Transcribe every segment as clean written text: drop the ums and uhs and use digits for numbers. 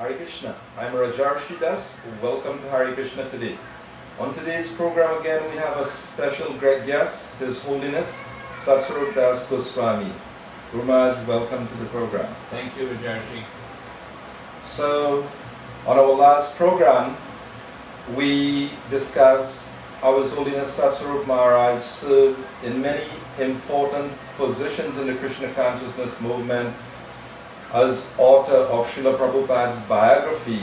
Hare Krishna. I'm Rajarsi Dasa. Welcome to Hare Krishna today. On today's program again we have a special great guest, His Holiness Satsvarup Das Goswami. Guru Maharaj, welcome to the program. Thank you, Rajarsi. So, on our last program, we discussed how His Holiness Satsvarup Maharaj served in many important positions in the Krishna consciousness movement as author of Srila Prabhupada's biography,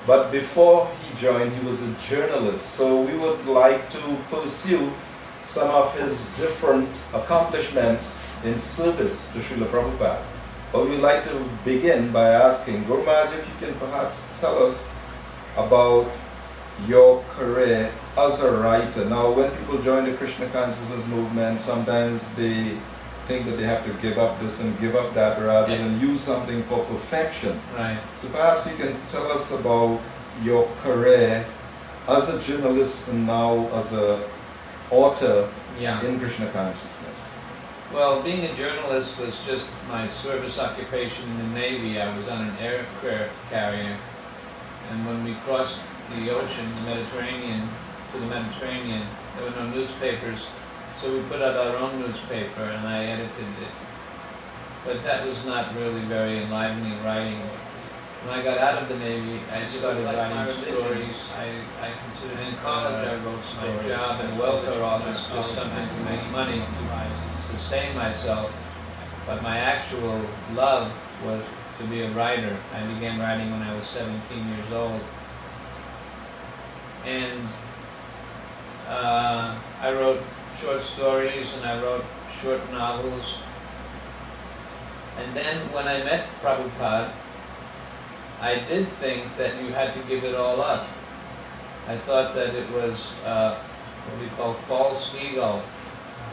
but before he joined, he was a journalist. So we would like to pursue some of his different accomplishments in service to Srila Prabhupada. But we'd like to begin by asking, Guru Maharaj, if you can perhaps tell us about your career as a writer. Now, when people join the Krishna consciousness movement, sometimes they think that they have to give up this and give up that rather than use something for perfection. Right. So perhaps you can tell us about your career as a journalist and now as an author in Krishna consciousness. Well, being a journalist was just my service occupation in the Navy. I was on an aircraft carrier, and when we crossed the ocean, the Mediterranean, to the Mediterranean, there were no newspapers, so we put out our own newspaper and I edited it. But that was not really very enlivening writing. When I got out of the Navy, I started writing stories. I considered in college I wrote stories. My job in the welfare office just something to make money to sustain myself. But my actual love was to be a writer. I began writing when I was 17 years old. And I wrote short stories and I wrote short novels. And then when I met Prabhupada, I did think that you had to give it all up. I thought that it was what we call false ego,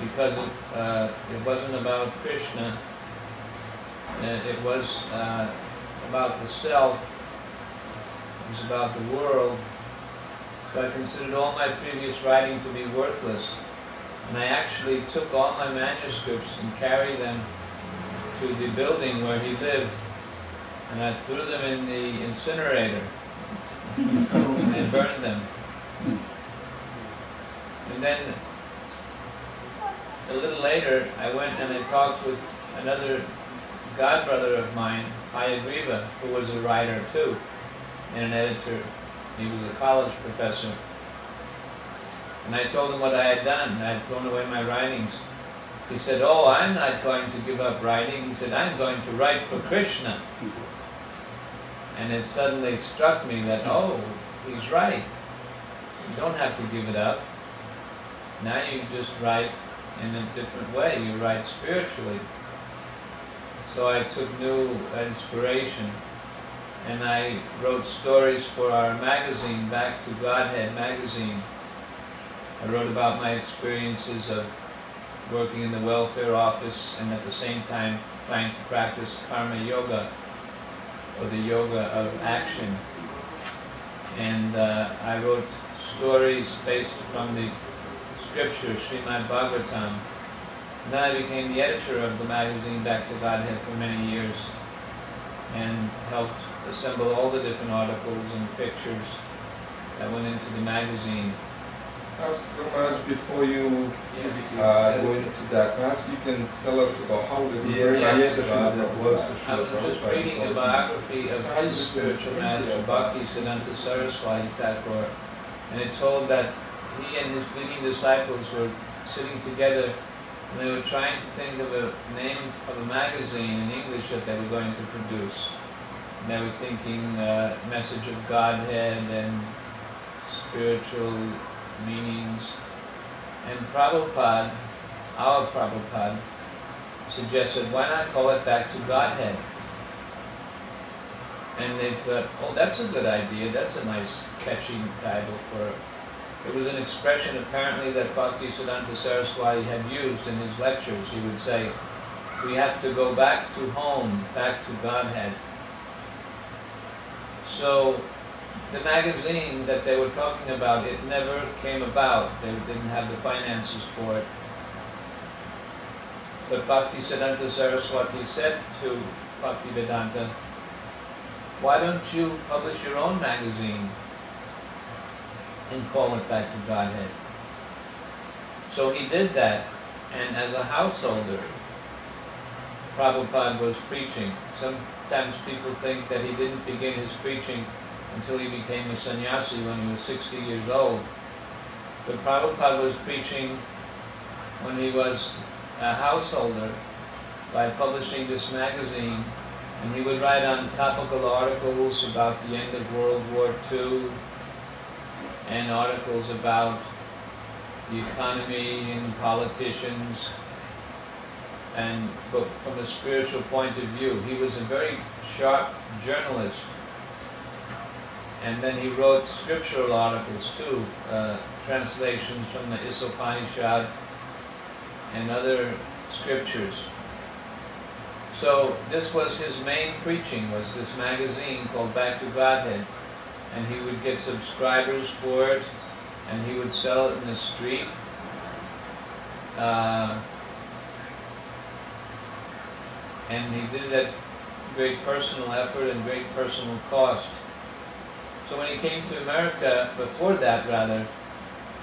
because it wasn't about Krishna, it was about the self, it was about the world. So I considered all my previous writing to be worthless. And I actually took all my manuscripts and carried them to the building where he lived. And I threw them in the incinerator and burned them. And then a little later I went and I talked with another godbrother of mine, Hayagriva, who was a writer too, and an editor. He was a college professor. And I told him what I had done. I had thrown away my writings. He said, "Oh, I'm not going to give up writing." He said, "I'm going to write for Krishna." And it suddenly struck me that, oh, he's right. You don't have to give it up. Now you just write in a different way. You write spiritually. So I took new inspiration. And I wrote stories for our magazine, Back to Godhead magazine. I wrote about my experiences of working in the welfare office and at the same time trying to practice karma yoga, or the yoga of action. And I wrote stories based from the scripture, Srimad Bhagavatam. Then I became the editor of the magazine Back to Godhead for many years and helped assemble all the different articles and pictures that went into the magazine. Perhaps, Guru Maharaj, before you go into that, perhaps you can tell us about how the that was to Srila I was just Prabhupada. reading a biography of his spiritual master, Bhaktisiddhanta Saraswati Thakur, and it told that he and his leading disciples were sitting together and they were trying to think of a name of a magazine in English that they were going to produce. And they were thinking message of Godhead and spiritual meanings. And Prabhupada, our Prabhupada, suggested, why not call it Back to Godhead? And they thought, oh, that's a good idea, that's a nice catchy title for it. It was an expression apparently that Bhaktisiddhanta Saraswati had used in his lectures. He would say, we have to go back to home, back to Godhead. So the magazine that they were talking about, it never came about. They didn't have the finances for it. But Bhaktisiddhanta Saraswati said to Bhaktivedanta, why don't you publish your own magazine and call it Back to Godhead? So he did that, and as a householder, Prabhupada was preaching. Sometimes people think that he didn't begin his preaching until he became a sannyasi when he was 60 years old. But Prabhupada was preaching when he was a householder by publishing this magazine, and he would write on topical articles about the end of World War II and articles about the economy and politicians, and but from a spiritual point of view. He was a very sharp journalist. And then he wrote scriptural articles too, translations from the Upanishad and other scriptures. So this was his main preaching, was this magazine called Back to Godhead. And he would get subscribers for it, and he would sell it in the street. And he did it at great personal effort and great personal cost. So when he came to America, before that rather,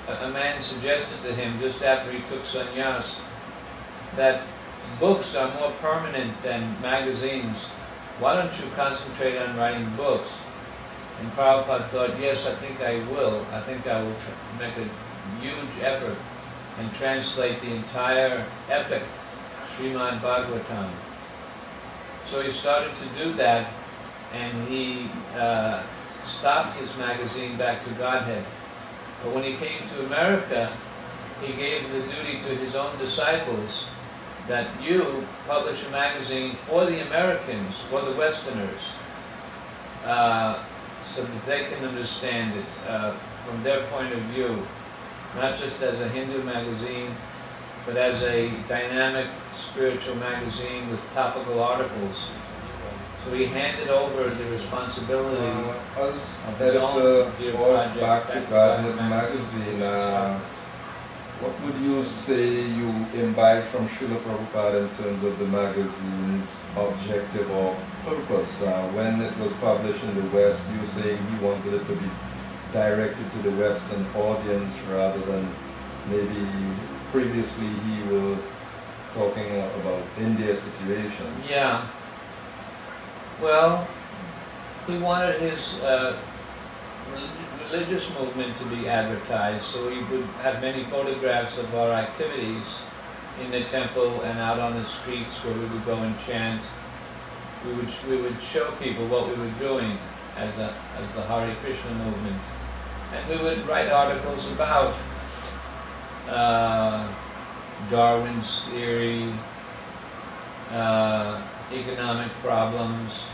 a man suggested to him, just after he took sannyas, that books are more permanent than magazines. Why don't you concentrate on writing books? And Prabhupada thought, yes, I think I will. I think I will make a huge effort and translate the entire epic, Srimad Bhagavatam. So he started to do that, and he stopped his magazine Back to Godhead. But when he came to America, he gave the duty to his own disciples that you publish a magazine for the Americans, for the Westerners, so that they can understand it from their point of view, not just as a Hindu magazine, but as a dynamic spiritual magazine with topical articles. So he handed over the responsibility As of his own editor dear of project, Back to Godhead magazine, what would you say you imbibed from Srila Prabhupada in terms of the magazine's objective or purpose? When it was published in the West, you saying he wanted it to be directed to the Western audience rather than maybe previously he was talking about India's situation. Yeah. Well, he wanted his religious movement to be advertised, so he would have many photographs of our activities in the temple and out on the streets where we would go and chant. We would show people what we were doing as the Hare Krishna movement, and we would write articles about Darwin's theory, economic problems.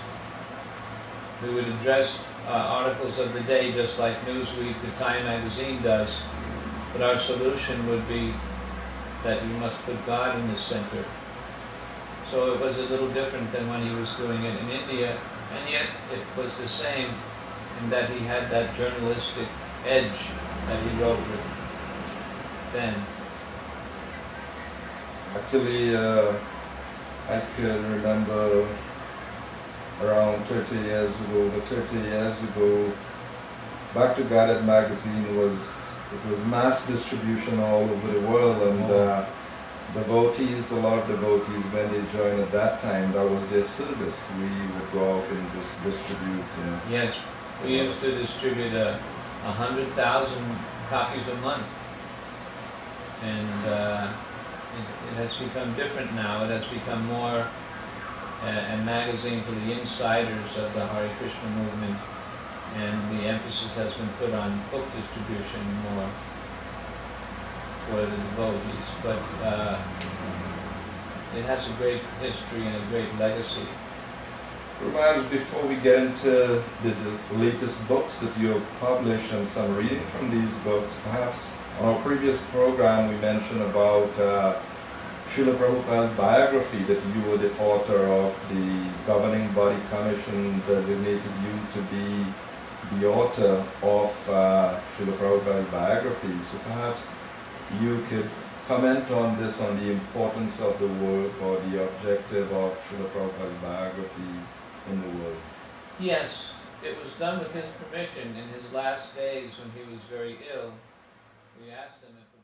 We would address articles of the day just like Newsweek, the Time magazine does, but our solution would be that you must put God in the center. So it was a little different than when he was doing it in India, and yet it was the same in that he had that journalistic edge that he wrote with then. Actually, I can remember around 30 years ago, Back to Godhead magazine was mass distribution all over the world, and devotees, a lot of devotees, when they joined at that time, that was their service. We would go out and just distribute. Yes, we used to distribute 100,000 copies a month, and it has become different now. It has become more a magazine for the insiders of the Hare Krishna movement, and the emphasis has been put on book distribution more for the devotees. But it has a great history and a great legacy. Perhaps before we get into the latest books that you have published and some reading from these books, perhaps on our previous program we mentioned about Srila Prabhupada's biography, that you were the author of. The governing body commission designated you to be the author of Srila Prabhupada's biography. So perhaps you could comment on this, on the importance of the work or the objective of Srila Prabhupada's biography in the world. Yes, it was done with his permission in his last days when he was very ill. We asked him if